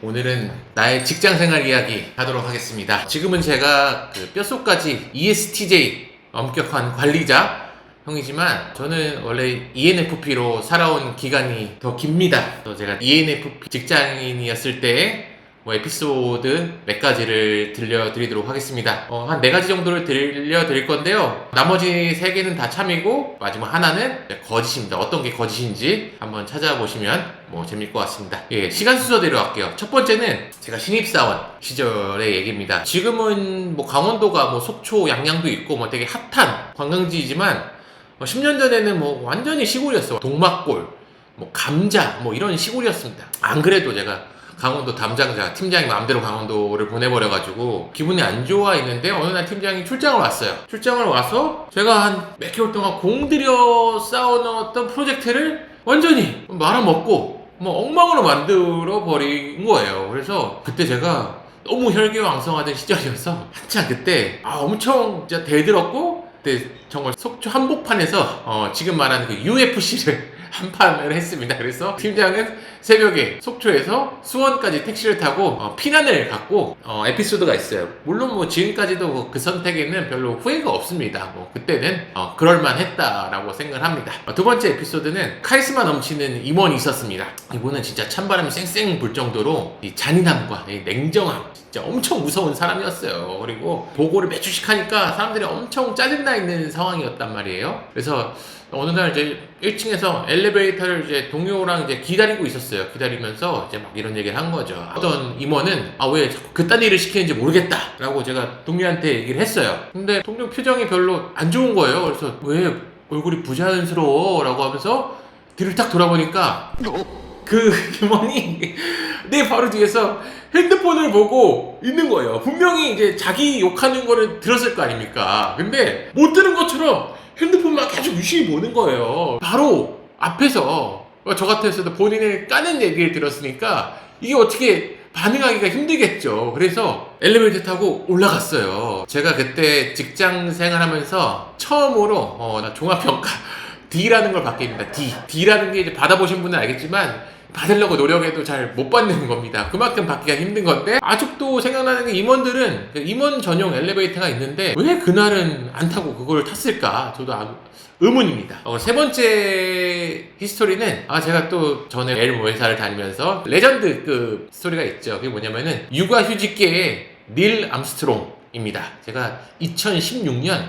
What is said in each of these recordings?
오늘은 나의 직장생활 이야기 하도록 하겠습니다. 지금은 제가 뼛속까지 ESTJ 엄격한 관리자 형이지만 저는 원래 ENFP로 살아온 기간이 더 깁니다. 제가 ENFP 직장인이었을 때 에피소드 몇 가지를 들려드리도록 하겠습니다. 한 4가지 정도를 들려드릴 건데요. 나머지 3개는 다 참이고 마지막 하나는 거짓입니다. 어떤 게 거짓인지 한번 찾아보시면 재미일 것 같습니다. 시간 순서대로 할게요. 첫 번째는 제가 신입사원 시절의 얘기입니다. 지금은 강원도가 속초, 양양도 있고 되게 핫한 관광지이지만 10년 전에는 완전히 시골이었어요. 동막골, 감자 이런 시골이었습니다. 안 그래도 제가 강원도 담당자 팀장이 마음대로 강원도를 보내버려가지고 기분이 안 좋아 있는데 어느 날 팀장이 출장을 왔어요. 출장을 와서 제가 한 몇 개월 동안 공들여 쌓아놓았던 프로젝트를 완전히 말아먹고 엉망으로 만들어 버린 거예요. 그래서 그때 제가 너무 혈기왕성하던 시절이어서 한참 그때 엄청 진짜 대들었고, 그때 정말 속초 한복판에서 지금 말하는 UFC를 한 판을 했습니다. 그래서 팀장은 새벽에 속초에서 수원까지 택시를 타고 피난을 갔고 에피소드가 있어요. 물론 지금까지도 그 선택에는 별로 후회가 없습니다. 그때는 그럴만 했다라고 생각을 합니다. 두 번째 에피소드는 카리스마 넘치는 임원이 있었습니다. 이분은 진짜 찬바람이 쌩쌩 불 정도로 이 잔인함과 이 냉정함, 진짜 엄청 무서운 사람이었어요. 그리고 보고를 매주씩 하니까 사람들이 엄청 짜증나 있는 상황이었단 말이에요. 그래서 어느 날 이제 1층에서 엘리베이터를 이제 동료랑 이제 기다리고 있었어요. 기다리면서 이제 이런 얘기를 한 거죠. 어떤 임원은 왜 자꾸 그딴 일을 시키는지 모르겠다 라고 제가 동료한테 얘기를 했어요. 근데 동료 표정이 별로 안 좋은 거예요. 그래서 왜 얼굴이 부자연스러워? 라고 하면서 뒤를 딱 돌아보니까 그 임원이 내 바로 뒤에서 핸드폰을 보고 있는 거예요. 분명히 이제 자기 욕하는 거를 들었을 거 아닙니까? 근데 못 들은 것처럼 핸드폰만 계속 유심히 보는 거예요. 바로 앞에서 저 같았어도 본인의 까는 얘기를 들었으니까 이게 어떻게 반응하기가 힘들겠죠. 그래서 엘리베이터 타고 올라갔어요. 제가 그때 직장 생활하면서 처음으로 종합평가 D라는 걸 받게 됩니다. D라는 게 이제 받아보신 분은 알겠지만 받으려고 노력해도 잘 못 받는 겁니다. 그만큼 받기가 힘든 건데, 아직도 생각나는 게 임원들은 임원 전용 엘리베이터가 있는데 왜 그날은 안 타고 그걸 탔을까? 저도 의문입니다. 세 번째 히스토리는 제가 또 전에 엘모 회사를 다니면서 레전드급 스토리가 있죠. 그게 뭐냐면은 육아휴직계의 닐 암스트롱입니다. 제가 2016년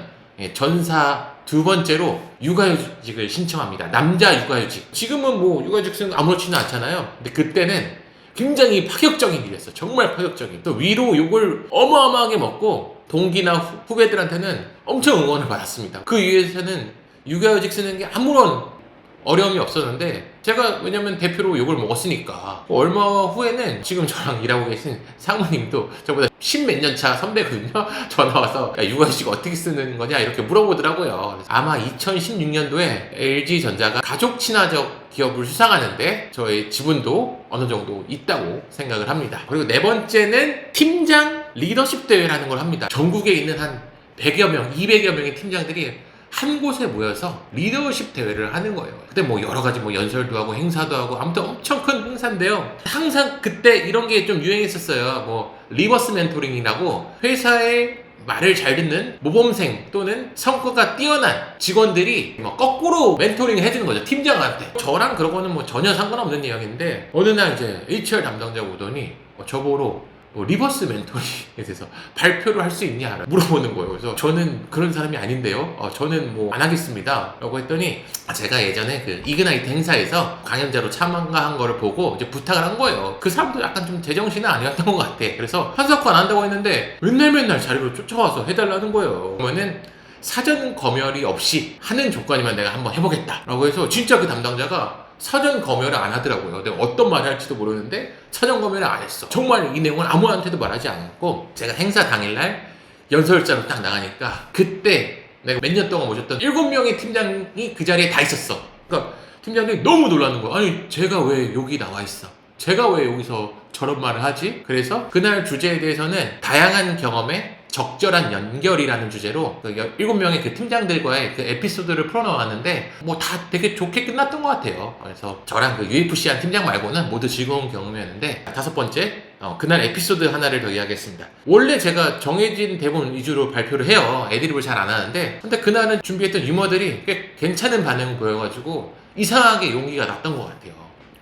전사 2번째로 육아휴직을 신청합니다. 남자 육아휴직. 지금은 육아휴직은 아무렇지는 않잖아요. 근데 그때는 굉장히 파격적인 일이었어요. 정말 파격적인. 또 위로 욕을 어마어마하게 먹고 동기나 후배들한테는 엄청 응원을 받았습니다. 그 위에서는 육아휴직 쓰는 게 아무런 어려움이 없었는데, 제가 왜냐면 대표로 욕을 먹었으니까 얼마 후에는 지금 저랑 일하고 계신 상무님도 저보다 10몇 년 차 선배거든요. 전화와서 육아휴직 어떻게 쓰는 거냐 이렇게 물어보더라고요. 아마 2016년도에 LG전자가 가족 친화적 기업을 수상하는데 저의 지분도 어느 정도 있다고 생각을 합니다. 그리고 네 번째는 팀장 리더십 대회라는 걸 합니다. 전국에 있는 한 100여 명, 200여 명의 팀장들이 한 곳에 모여서 리더십 대회를 하는 거예요. 그때 여러 가지 연설도 하고 행사도 하고 아무튼 엄청 큰 행사인데요. 항상 그때 이런 게 좀 유행했었어요. 리버스 멘토링이라고 회사의 말을 잘 듣는 모범생 또는 성과가 뛰어난 직원들이 거꾸로 멘토링을 해주는 거죠. 팀장한테. 저랑 그런 거는 전혀 상관없는 이야기인데, 어느 날 이제 HR 담당자가 오더니 저보러 리버스 멘토링에 대해서 발표를 할 수 있냐 물어보는 거예요. 그래서 저는 그런 사람이 아닌데요, 저는 안 하겠습니다 라고 했더니 제가 예전에 그 이그나이트 행사에서 강연자로 참가한 거를 보고 이제 부탁을 한 거예요. 그 사람도 약간 좀 제정신은 아니었던 것 같아. 그래서 한석호 안 한다고 했는데 맨날 자료를 쫓아와서 해달라는 거예요. 그러면은 사전 검열이 없이 하는 조건이면 내가 한번 해보겠다 라고 해서 진짜 그 담당자가 사전 검열을 안 하더라고요. 내가 어떤 말을 할지도 모르는데 사전 검열을 안 했어. 정말 이 내용을 아무한테도 말하지 않았고, 제가 행사 당일날 연설자로 딱 나가니까 그때 내가 몇 년 동안 모셨던 7명의 팀장이 그 자리에 다 있었어. 그러니까 팀장들이 너무 놀라는 거야. 아니 제가 왜 여기 나와 있어? 제가 왜 여기서 저런 말을 하지? 그래서 그날 주제에 대해서는 다양한 경험에 적절한 연결이라는 주제로 그 7명의 그 팀장들과의 그 에피소드를 풀어놓았는데 뭐 다 되게 좋게 끝났던 것 같아요. 그래서 저랑 그 UFC한 팀장 말고는 모두 즐거운 경험이었는데, 5번째 그날 에피소드 하나를 더 이야기했습니다. 원래 제가 정해진 대본 위주로 발표를 해요. 애드립을 잘 안 하는데, 근데 그날은 준비했던 유머들이 꽤 괜찮은 반응을 보여가지고 이상하게 용기가 났던 것 같아요.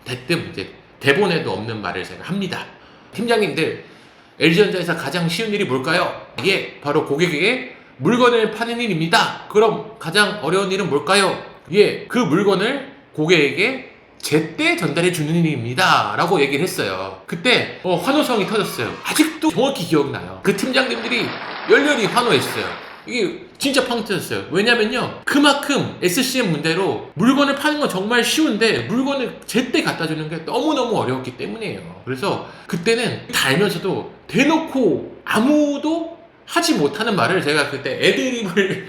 대뜸 이제 대본에도 없는 말을 제가 합니다. 팀장님들, LG전자에서 가장 쉬운 일이 뭘까요? 예, 바로 고객에게 물건을 파는 일입니다. 그럼 가장 어려운 일은 뭘까요? 예, 그 물건을 고객에게 제때 전달해 주는 일입니다. 라고 얘기를 했어요. 그때 환호성이 터졌어요. 아직도 정확히 기억나요. 그 팀장님들이 열렬히 환호했어요. 이게 진짜 팡 터졌어요. 왜냐면요, 그만큼 SCM 문제로 물건을 파는 건 정말 쉬운데 물건을 제때 갖다 주는 게 너무너무 어려웠기 때문이에요. 그래서 그때는 다 알면서도 대놓고 아무도 하지 못하는 말을 제가 그때 애드립을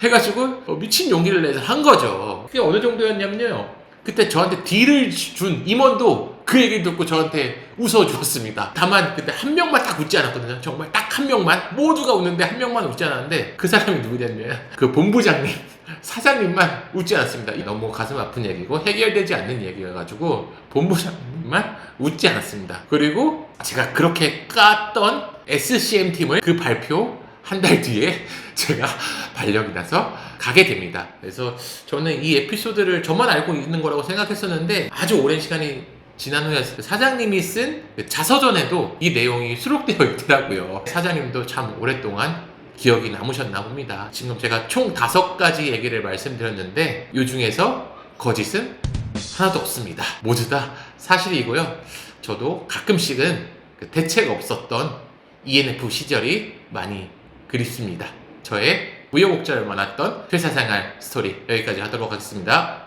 해가지고 미친 용기를 내서 한 거죠. 그게 어느 정도였냐면요, 그때 저한테 딜을 준 임원도 그 얘기를 듣고 저한테 웃어주었습니다. 다만 그때 한 명만 딱 웃지 않았거든요. 정말 딱 한 명만, 모두가 웃는데 한 명만 웃지 않았는데, 그 사람이 누구냐면 그 본부장님, 사장님만 웃지 않았습니다. 너무 가슴 아픈 얘기고 해결되지 않는 얘기여가지고 본부장님만 웃지 않았습니다. 그리고 제가 그렇게 깠던 SCM 팀을 그 발표 한 달 뒤에 제가 발령이 나서 가게 됩니다. 그래서 저는 이 에피소드를 저만 알고 있는 거라고 생각했었는데, 아주 오랜 시간이 지난 후에 사장님이 쓴 자서전에도 이 내용이 수록되어 있더라고요. 사장님도 참 오랫동안 기억이 남으셨나 봅니다. 지금 제가 총 5가지 얘기를 말씀드렸는데 이 중에서 거짓은 하나도 없습니다. 모두 다 사실이고요. 저도 가끔씩은 대책 없었던 ENF 시절이 많이 그립습니다. 저의 우여곡절을 많았던 회사생활 스토리 여기까지 하도록 하겠습니다.